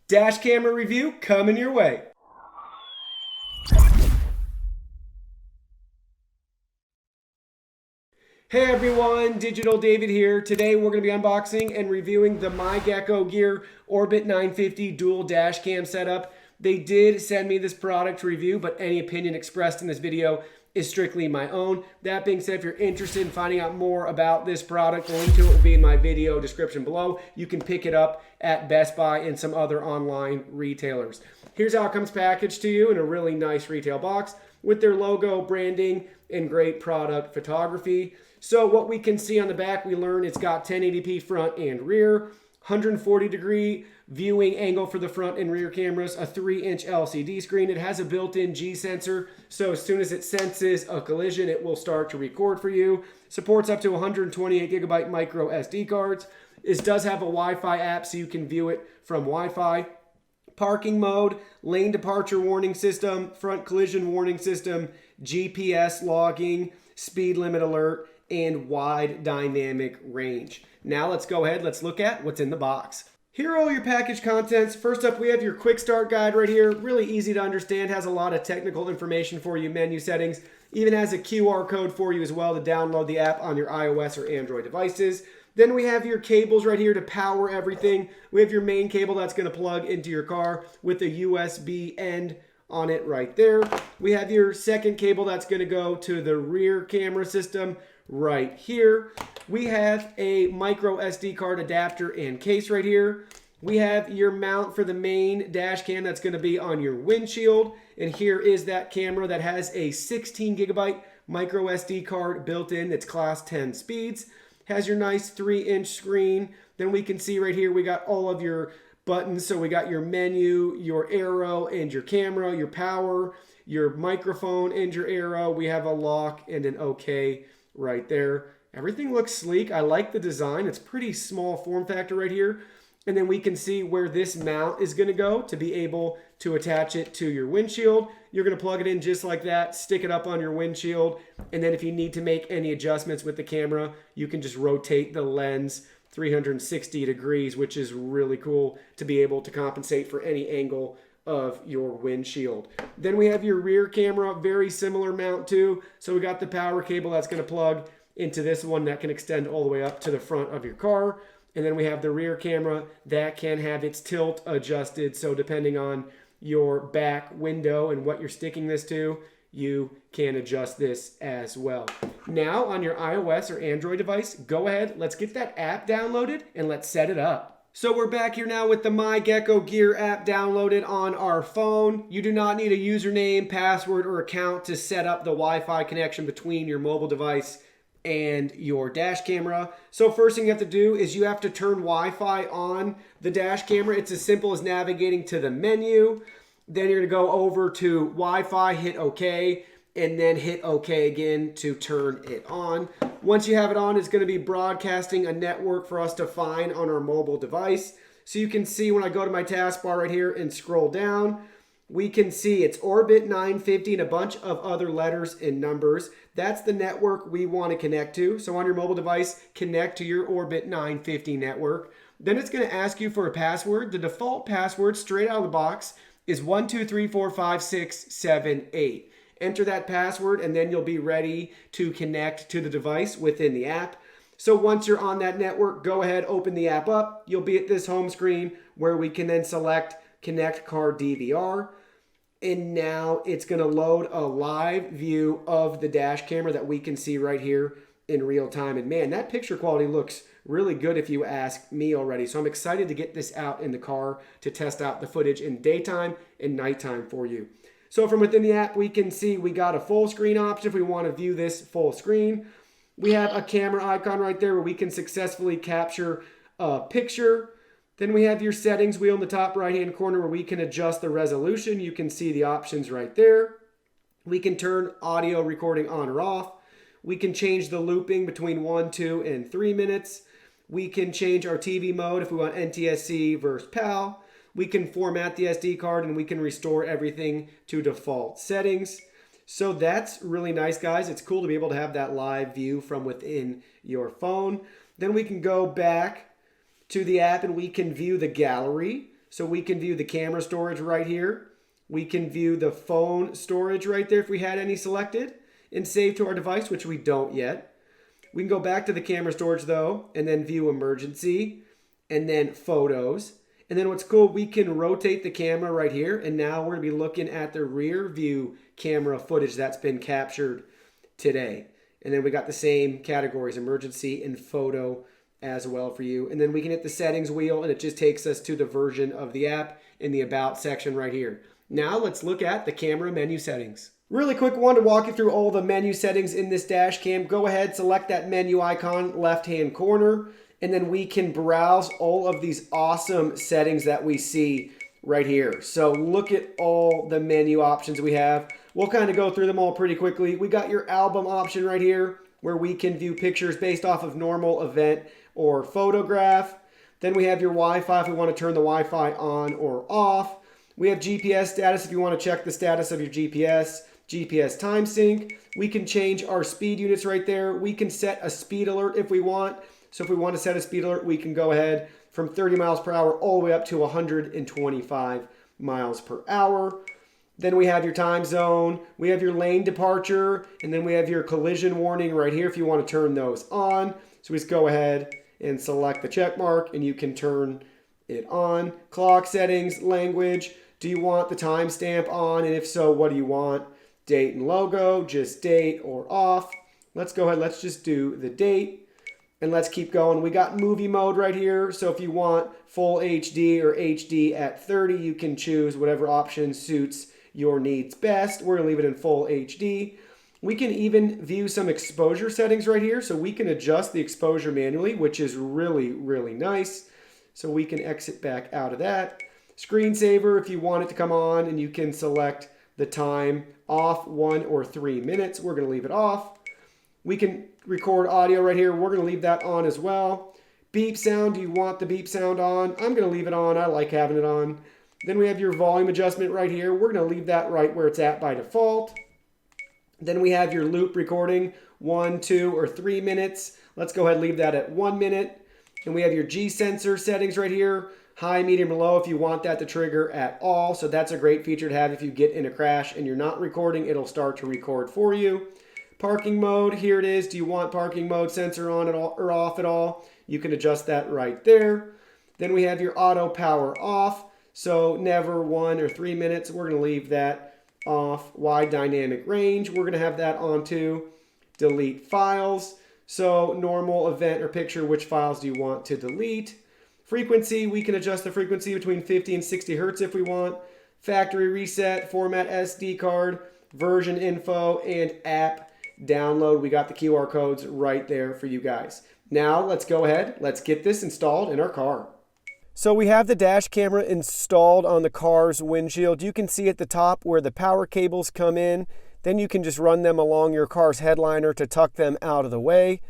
Dash camera review coming your way. Hey everyone, Digital David here. Today we're going to be unboxing and reviewing the myGEKOgear Orbit 950 dual dash cam setup. They did send me this product to review, but any opinion expressed in this video is strictly my own. That being said, if you're interested in finding out more about this product, the link to it will be in my video description below. You can pick it up at Best Buy and some other online retailers. Here's how it comes packaged to you in a really nice retail box with their logo, branding, and great product photography. So what we can see on the back, we learn it's got 1080p front and rear, 140-degree viewing angle for the front and rear cameras, a 3-inch LCD screen. It has a built-in G sensor, so as soon as it senses a collision, it will start to record for you. Supports up to 128GB micro SD cards. This does have a Wi-Fi app, so you can view it from Wi-Fi. Parking mode, lane departure warning system, front collision warning system, GPS logging, speed limit alert, and wide dynamic range. Now let's go ahead, let's look at what's in the box. Here are all your package contents. First up, we have your quick start guide right here. Really easy to understand, has a lot of technical information for you, menu settings, even has a QR code for you as well to download the app on your iOS or Android devices. Then we have your cables right here to power everything. We have your main cable that's going to plug into your car with a USB end on it right there. We have your second cable that's going to go to the rear camera system right here. We have a micro SD card adapter and case right here. We have your mount for the main dash cam that's going to be on your windshield. And here is that camera that has a 16GB micro SD card built in. It's class 10 speeds. Has your nice 3-inch screen. Then we can see right here we got all of your buttons. So we got your menu, your arrow, and your camera, your power, your microphone, and your arrow. We have a lock and an OK right there. Everything looks sleek. I like the design. It's pretty small form factor right here. And then we can see where this mount is going to go to be able to attach it to your windshield. You're going to plug it in just like that, stick it up on your windshield, and then if you need to make any adjustments with the camera, you can just rotate the lens 360 degrees, which is really cool to be able to compensate for any angle of your windshield. Then we have your rear camera, very similar mount too. So we got the power cable that's going to plug into this one that can extend all the way up to the front of your car. And then we have the rear camera that can have its tilt adjusted. So depending on your back window and what you're sticking this to, you can adjust this as well. Now on your iOS or Android device, go ahead, let's get that app downloaded and let's set it up. So we're back here now with the myGEKOgear app downloaded on our phone. You do not need a username, password, or account to set up the Wi-Fi connection between your mobile device and your dash camera. So first thing you have to do is you have to turn Wi-Fi on the dash camera. It's as simple as navigating to the menu. Then you're gonna go over to Wi-Fi, hit OK, and then hit OK again to turn it on. Once you have it on, it's gonna be broadcasting a network for us to find on our mobile device. So you can see when I go to my taskbar right here and scroll down, we can see it's Orbit 950 and a bunch of other letters and numbers. That's the network we want to connect to. So on your mobile device, connect to your Orbit 950 network. Then it's going to ask you for a password. The default password straight out of the box is 12345678. Enter that password and then you'll be ready to connect to the device within the app. So once you're on that network, go ahead, open the app up. You'll be at this home screen where we can then select Connect Car DVR. And now it's going to load a live view of the dash camera that we can see right here in real time. And man, that picture quality looks really good if you ask me already. So I'm excited to get this out in the car to test out the footage in daytime and nighttime for you. So from within the app, we can see we got a full screen option if we want to view this full screen. We have a camera icon right there where we can successfully capture a picture. Then we have your settings wheel in the top right-hand corner where we can adjust the resolution. You can see the options right there. We can turn audio recording on or off. We can change the looping between 1, 2, and 3 minutes. We can change our TV mode if we want NTSC versus PAL. We can format the SD card and we can restore everything to default settings. So that's really nice, guys. It's cool to be able to have that live view from within your phone. Then we can go back to the app and we can view the gallery. So we can view the camera storage right here. We can view the phone storage right there if we had any selected and save to our device, which we don't yet. We can go back to the camera storage though, and then view emergency, and then photos. And then what's cool, we can rotate the camera right here, and now we're gonna be looking at the rear view camera footage that's been captured today. And then we got the same categories, emergency and photo as well for you. And then we can hit the settings wheel, and it just takes us to the version of the app in the about section right here. Now let's look at the camera menu settings. Really quick one to walk you through all the menu settings in this dash cam. Go ahead, select that menu icon left-hand corner, and then we can browse all of these awesome settings that we see right here. So look at all the menu options we have. We'll kind of go through them all pretty quickly. We got your album option right here where we can view pictures based off of normal, event, or photograph. Then we have your Wi-Fi if we want to turn the Wi-Fi on or off. We have GPS status if you want to check the status of your GPS time sync. We can change our speed units right there. We can set a speed alert if we want. So if we want to set a speed alert, we can go ahead from 30 miles per hour all the way up to 125 miles per hour. Then we have your time zone, we have your lane departure, and then we have your collision warning right here if you want to turn those on. So we just go ahead and select the check mark and you can turn it on. Clock settings, language, do you want the timestamp on? And if so, what do you want? Date and logo, just date or off. Let's go ahead, let's just do the date. And let's keep going. We got movie mode right here. So if you want full HD or HD at 30, you can choose whatever option suits your needs best. We're gonna leave it in full HD. We can even view some exposure settings right here. So we can adjust the exposure manually, which is really, really nice. So we can exit back out of that. Screensaver, if you want it to come on, and you can select the time off 1 or 3 minutes. We're gonna leave it off. We can record audio right here. We're going to leave that on as well. Beep sound. Do you want the beep sound on? I'm going to leave it on. I like having it on. Then we have your volume adjustment right here. We're going to leave that right where it's at by default. Then we have your loop recording, 1, 2, or 3 minutes. Let's go ahead and leave that at 1 minute. And we have your G sensor settings right here. High, medium, or low if you want that to trigger at all. So that's a great feature to have if you get in a crash and you're not recording. It'll start to record for you. Parking mode, here it is. Do you want parking mode sensor on at all or off at all? You can adjust that right there. Then we have your auto power off. So never 1 or 3 minutes. We're going to leave that off. Wide dynamic range, we're going to have that on too. Delete files. So normal, event, or picture, which files do you want to delete? Frequency, we can adjust the frequency between 50 and 60 hertz if we want. Factory reset, format SD card, version info, and app download. We got the QR codes right there for you guys. Now let's go ahead. Let's get this installed in our car. So we have the dash camera installed on the car's windshield. You can see at the top where the power cables come in. Then you can just run them along your car's headliner to tuck them out of the way.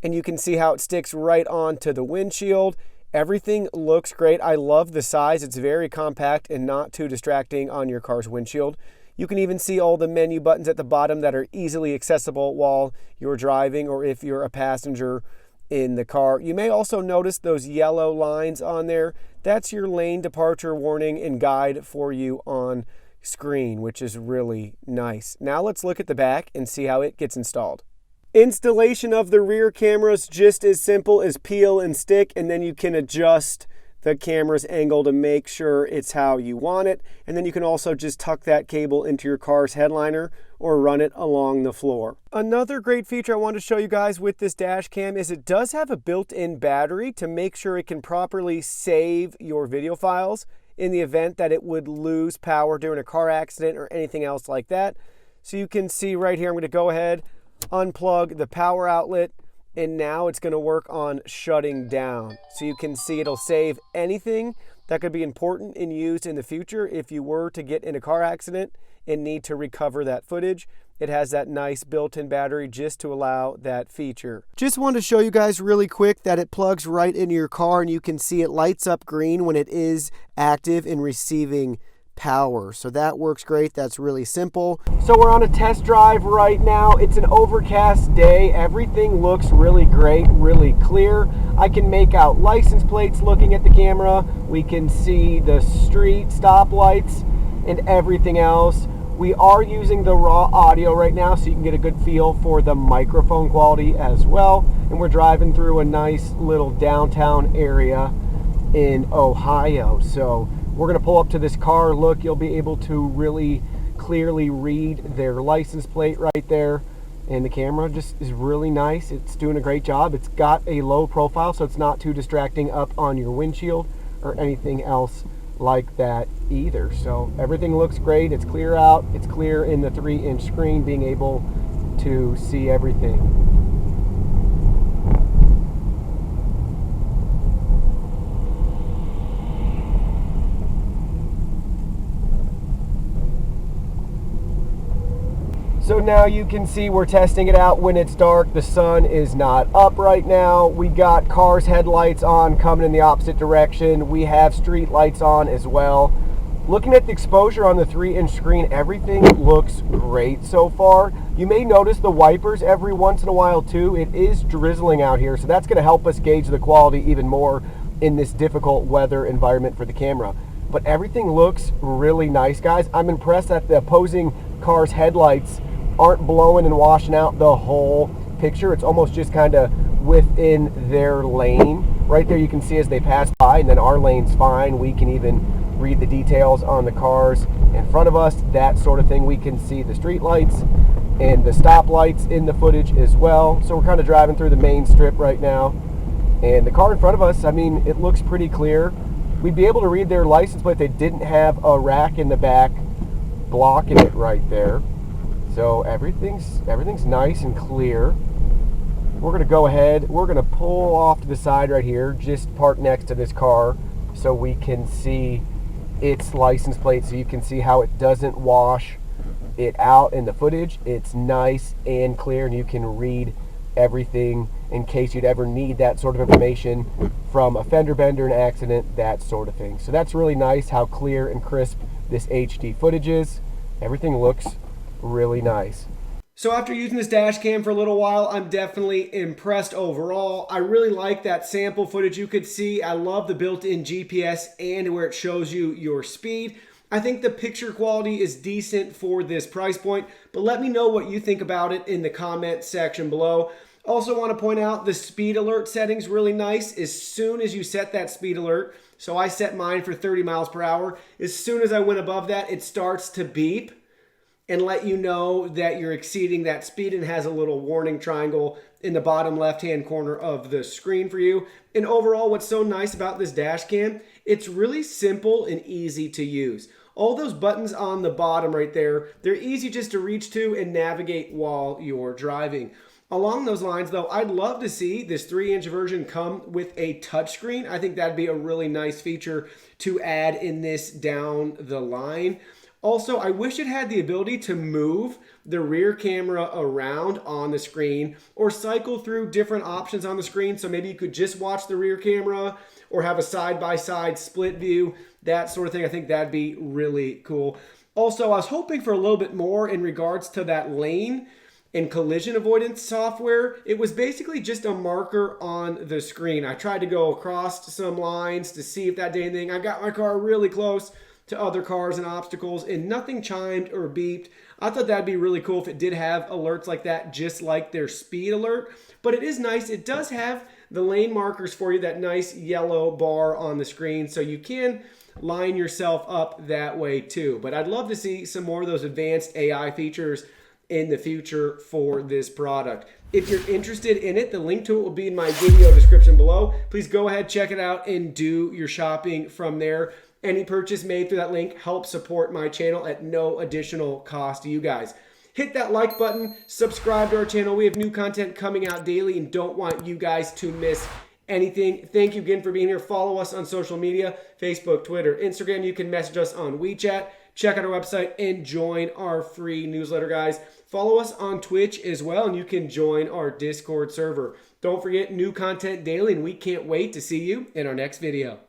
And you can see how it sticks right onto the windshield. Everything looks great. I love the size. It's very compact and not too distracting on your car's windshield. You can even see all the menu buttons at the bottom that are easily accessible while you're driving or if you're a passenger in the car. You may also notice those yellow lines on there. That's your lane departure warning and guide for you on screen, which is really nice. Now let's look at the back and see how it gets installed. Installation of the rear camera is just as simple as peel and stick, and then you can adjust the camera's angle to make sure it's how you want it. And then you can also just tuck that cable into your car's headliner or run it along the floor. Another great feature I want to show you guys with this dash cam is it does have a built-in battery to make sure it can properly save your video files in the event that it would lose power during a car accident or anything else like that. So you can see right here, I'm going to go ahead, unplug the power outlet, and now it's going to work on shutting down. So you can see it'll save anything that could be important and used in the future if you were to get in a car accident and need to recover that footage. It has that nice built-in battery just to allow that feature. Just wanted to show you guys really quick that it plugs right into your car, and you can see it lights up green when it is active and receiving power. So that works great. That's really simple. So we're on a test drive right now. It's an overcast day. Everything looks really great, really clear. I can make out license plates looking at the camera. We can see the street stoplights and everything else. We are using the raw audio right now, so you can get a good feel for the microphone quality as well. And we're driving through a nice little downtown area in Ohio. So we're gonna pull up to this car. Look, you'll be able to really clearly read their license plate right there. And the camera just is really nice. It's doing a great job. It's got a low profile, so it's not too distracting up on your windshield or anything else like that either. So everything looks great. It's clear out. It's clear in the 3-inch screen, being able to see everything. So now you can see we're testing it out when it's dark. The sun is not up right now. We got cars' headlights on coming in the opposite direction. We have street lights on as well. Looking at the exposure on the 3-inch screen, everything looks great so far. You may notice the wipers every once in a while too. It is drizzling out here, so that's going to help us gauge the quality even more in this difficult weather environment for the camera. But everything looks really nice, guys. I'm impressed that the opposing cars' headlights aren't blowing and washing out the whole picture. It's almost just kind of within their lane. Right there you can see as they pass by, and then our lane's fine. We can even read the details on the cars in front of us, that sort of thing. We can see the street lights and the stop lights in the footage as well. So we're kind of driving through the main strip right now. And the car in front of us, I mean, it looks pretty clear. We'd be able to read their license plate. They didn't have a rack in the back blocking it right there. So everything's nice and clear. We're gonna go ahead, we're gonna pull off to the side right here, just park next to this car so we can see its license plate, so you can see how it doesn't wash it out in the footage. It's nice and clear, and you can read everything in case you'd ever need that sort of information from a fender bender, an accident, that sort of thing. So that's really nice how clear and crisp this HD footage is. Everything looks really nice. So after using this dash cam for a little while, I'm definitely impressed overall. I really like that sample footage you could see. I love the built-in GPS and where it shows you your speed. I think the picture quality is decent for this price point, but let me know what you think about it in the comment section below. Also want to point out the speed alert settings really nice. As soon as you set that speed alert, so I set mine for 30 miles per hour, as soon as I went above that, it starts to beep and let you know that you're exceeding that speed, and has a little warning triangle in the bottom left-hand corner of the screen for you. And overall, what's so nice about this dash cam, it's really simple and easy to use. All those buttons on the bottom right there, they're easy just to reach to and navigate while you're driving. Along those lines though, I'd love to see this 3-inch version come with a touchscreen. I think that'd be a really nice feature to add in this down the line. Also, I wish it had the ability to move the rear camera around on the screen or cycle through different options on the screen. So maybe you could just watch the rear camera or have a side-by-side split view, that sort of thing. I think that'd be really cool. Also, I was hoping for a little bit more in regards to that lane and collision avoidance software. It was basically just a marker on the screen. I tried to go across some lines to see if that did anything. I got my car really close to other cars and obstacles, and nothing chimed or beeped. I thought that'd be really cool if it did have alerts like that, just like their speed alert. But it is nice. It does have the lane markers for you, that nice yellow bar on the screen, so you can line yourself up that way too. But I'd love to see some more of those advanced AI features in the future for this product. If you're interested in it, the link to it will be in my video description below. Please go ahead, check it out, and do your shopping from there. Any purchase made through that link helps support my channel at no additional cost to you guys. Hit that like button, subscribe to our channel. We have new content coming out daily and don't want you guys to miss anything. Thank you again for being here. Follow us on social media, Facebook, Twitter, Instagram. You can message us on WeChat. Check out our website and join our free newsletter, guys. Follow us on Twitch as well, and you can join our Discord server. Don't forget, new content daily, and we can't wait to see you in our next video.